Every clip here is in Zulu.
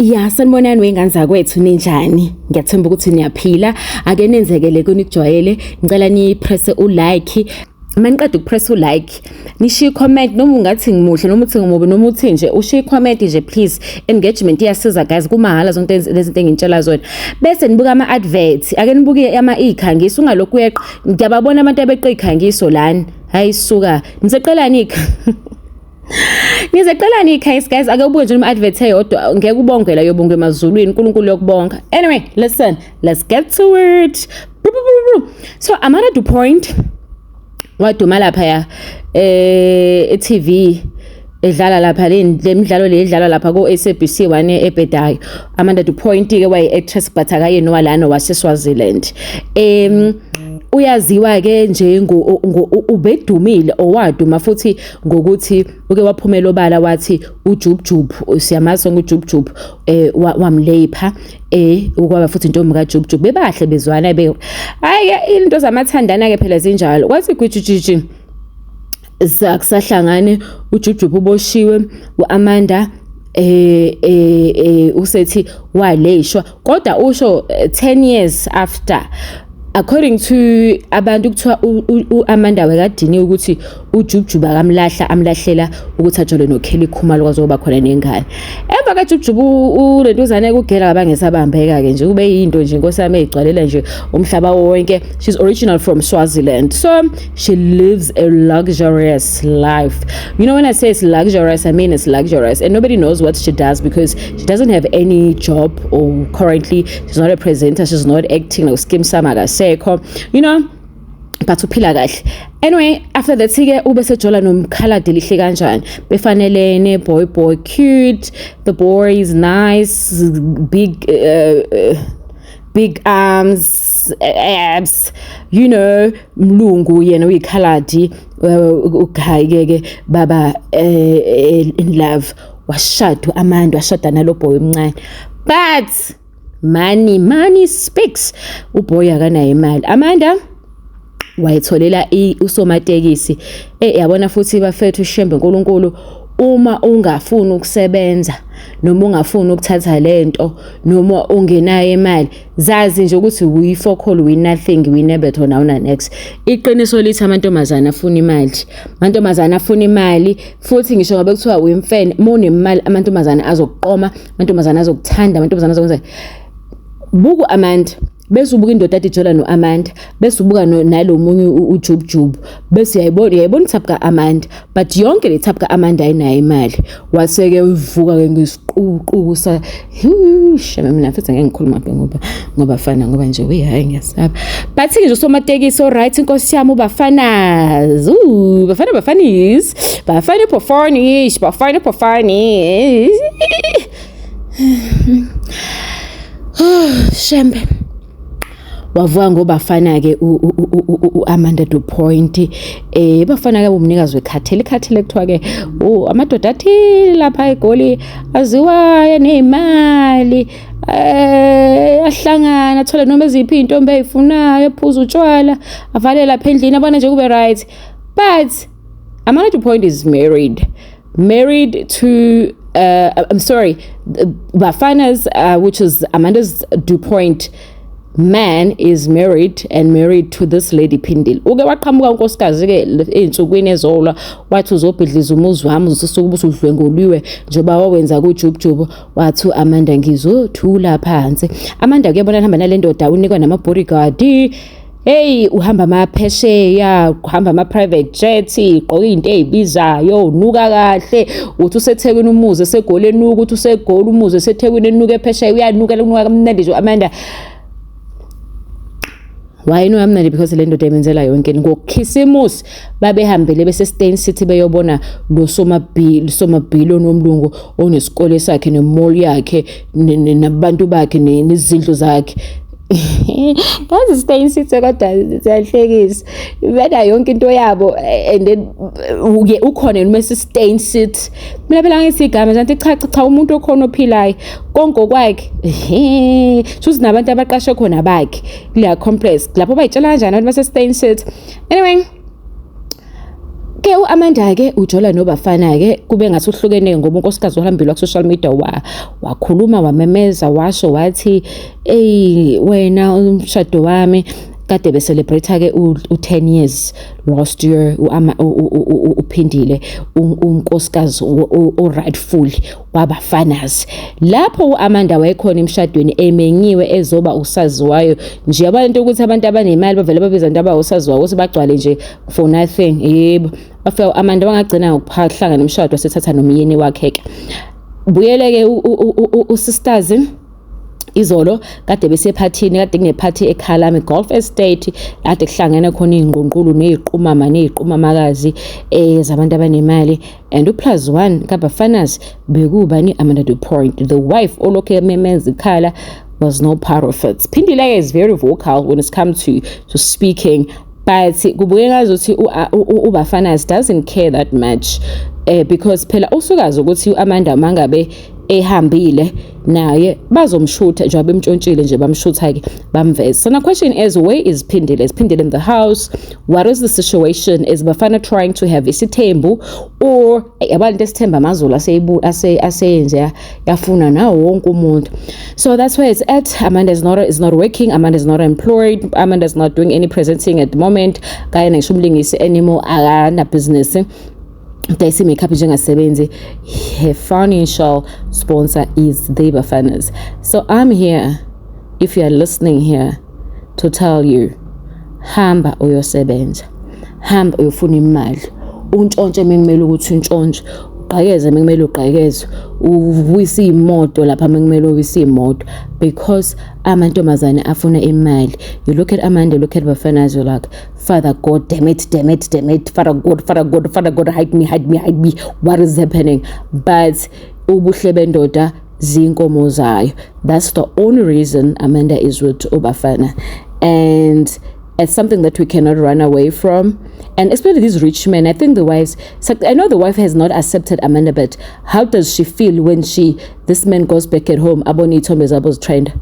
Ya sanibonani wengane zakwethu ninjani ngiyathemba ukuthi niyaphila ake nenzekele kunikujwayele ngicela ni press u-like maniqeda ukupress u-like nishiye comment noma ungathi ngimuhle noma uthi ngimubi noma uthi nje ushiye comment nje please engagement iyasiza guys kumahala zonke lezi zinto engintshela zona bese nibuka ama adverts ake nibuke ama ikhangiso ungalokhu uyeqa ngiyababona abantu abeqa ikhangiso lana hayi suka niseqelani Nizeqelani guys ake ubuke nje uma advert eyodwa ngeke ubongela yobonge emazulwini uNkulunkulu yokubonga. Anyway, listen, let's get to it. So Amanda Du Point waduma lapha ya e-TV edlala lapha le midlalo le edlala lapha ko SABC 1 ebhedayo. Amanda Du Point ke wayi actress but akayena walana waseSwaziland. Uyaziwa ke nje ubedumile owaduma futhi ngokuthi uke waphumela obala wathi uJubJub siyamazi ngoJubJub wamlepha ukwaba futhi intombi kaJubJub bebahle bezwana hayi into zamathandana ke phela zinjalo kwathi gwijijiji sakusahlangane uJubJub uboshiwe uAmanda usethi waleshwa kodwa usho 10 years after according to abantu kuthiwa uAmanda wekadini ukuthi uJubJub amlahlela ukuthi ajole noKelly Khumalo kwazoba khona nengane emva kaJubJub ulentuzane kugela abangesabambeka ke nje kube yinto nje inkosami egcwalela nje umhlaba wonke. She's original from Swaziland, so she lives a luxurious life. You know, when I say it's luxurious, I mean it's luxurious, and nobody knows what she does because she doesn't have any job or currently she's not a presenter, she's not acting like Skim Samagaseko, you know, but uphila kahle. Anyway, after that ke ube sejola nomkhaladi lihle kanjani befanelene boy cute, the boy is nice, big arms, abs, you know, mlungu yena uyikhaladi ukhayeke baba in love washada Amanda washada nalo boy omncane but money speaks. Uboy akanayo imali. Amanda wayitholela usomatekisi yabona futhi bafethu ushembe uNkulunkulu uma ungafuni ukusebenza noma ungafuni ukuthatha lento noma ungenayo imali zazi nje ukuthi we for call we nothing we never to now next. Iqiniso lithi amantombazana afuna imali futhi ngisho ngabe kuthiwa uyimfene monemali amantombazana azokuqoma amantombazana azokuthanda amantombazana azokwenza buku Amanda bese ubuka indoda atijola noAmanda bese ubuka nalomunye uJubJub bese uyayibona ithapka Amanda but yonke le thapka Amanda ayinayo imali waseke uvuka ke ngisiququ sa shema mina futhi ngeke ngikhuluma ngoba fana ngoba nje hayi ngiyasaba but nje somatekisi alright inkosi yami ubafanazi bafanis bafana performance shembe wavuka ngobafana ke uAmanda Du Point bafana ke umnikazi wekhathele kuthiwa ke amadoda athi lapha eGoli aziwaya nezimali ahlangana athola noma eziphi intombi ezifunayo ephuza utshwala avale lapha endlini abona nje kube right but Amanda Du Point is married to I'm sorry Bafana's which is Amanda's Du Point man is married to this lady Phindile. Uke waqhamuka unkosikazi ke einsukwini ezolwa wathi uzobhidliza umuzi wami ususuka ubusudlwengoliwe njoba wawenza kuJubJub wathi Amanda ngizothula phansi. Amanda kuyabona ehamba nalendoda unikwa nama bodyguard hey uhamba amaphesheya uhamba ama private jet igqoka izinto ezibizayo unuka kahle uthi usethekwini umuze eseGoli enuka uthi useGoli umuze esethekwini enuka ephesheya uyanuka kamnandi nje Amanda. Why no amnandi because le ndoda emenzela yonke ngokhisimusi babehambele bese Stain City beyobona lo somabhilo nomlungu onesikole sakhe nemall yakhe nabantu bakhe nezindlu zakhe. Ngazi Stain City kodwa siyahlekisa beda yonke into yabo and then ukhona noma Stain City mina phela ngithi igama zanti cha umuntu okhona ophilayo konke kwakhe suthi nabantu abaqashwe khona bakhe leya complex lapho bayitshela kanjani abantu base Stain City. Anyway Ke uAmanda ke uJola noBafana ke kube ngathi uhlukene ngoba unkosikazi ohambile ku social media wakhuluma wamemeza washo wathi wena umshado wami kade be celebrate ke u10 years last year uphindile unkosikazi o-rightful wabafanas lapho uAmanda wayekhona emshadweni emenyiwe ezoba usaziwayo nje abantu ukuthi abantu abanemali bavele babiza abantu abawusaziwayo ukuthi bagcwale nje for nothing yebo bafika uAmanda wangagcina ngokuphahlanga nemshado wasethatha nomyeni wakhe ke buyeleke usisters izolo kade besephathini kade kunephathi eKhalami Golf Estate kade kuhlangene khona ingqonqulu neziqumamakazi zabantu abanemali and u+1 kaBafanas bekubani Amanda Du Point the wife olokho ememeza ikhala was no part of it. Phindile is very vocal when it comes to speaking but kubuye ngazuthi uBafanas doesn't care that much because phela usukazi ukuthi uAmanda mangabe ehambile naye bazomshutha nje abemtshontshile nje bamshutha ke bamveza. So the question is, where is Phindile? Is Phindile in the house? What is the situation? Is Bafana trying to have isithembu or abantu esithemba amazulu aseyenze yafuna nawo wonke umuntu? So that's where it's at. Amanda is not working. Amanda is not employed. Amanda is not doing any presenting at the moment. Kaya ngisho umlingisi anymore akana business. Daisy Makeup njengasebenzi. Her financial sponsor is the Bafanas. So I'm here, if you are listening here, to tell you, hamba uyosebenza, hamba uyofuna imali, untshontshe mengimele ukuthi untshontshe, uqhakeze mengimele uqhakeze, uwise imoto lapha mengimele uwise imoto because amantombazane afuna imali. You look at Amanda, look at Bafanas, you're like, Father God, damn it, Father God, hide me, what is happening? But ubuhle bendoda zinkomo zayo. That's the only reason Amanda is with uBafana, and it's something that we cannot run away from. And especially these rich men, I think the wives, I know the wife has not accepted Amanda, but how does she feel when this man goes back at home? Aboni Ithombe Zabo's trend.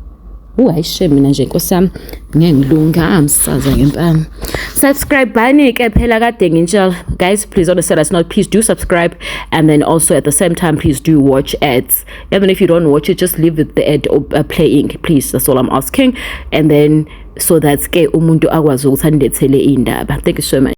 Ayishe mina nje nkosami ngengilunga amsaza ngempama. Subscribe bani ke phela kade ngintshela. Guys, please don't say that's not, please do subscribe, and then also at the same time please do watch ads. Even if you don't watch it, just leave the ad playing, please. That's all I'm asking. And then so that's ke umuntu akwazi ukuthi andethele indaba. Thank you so much.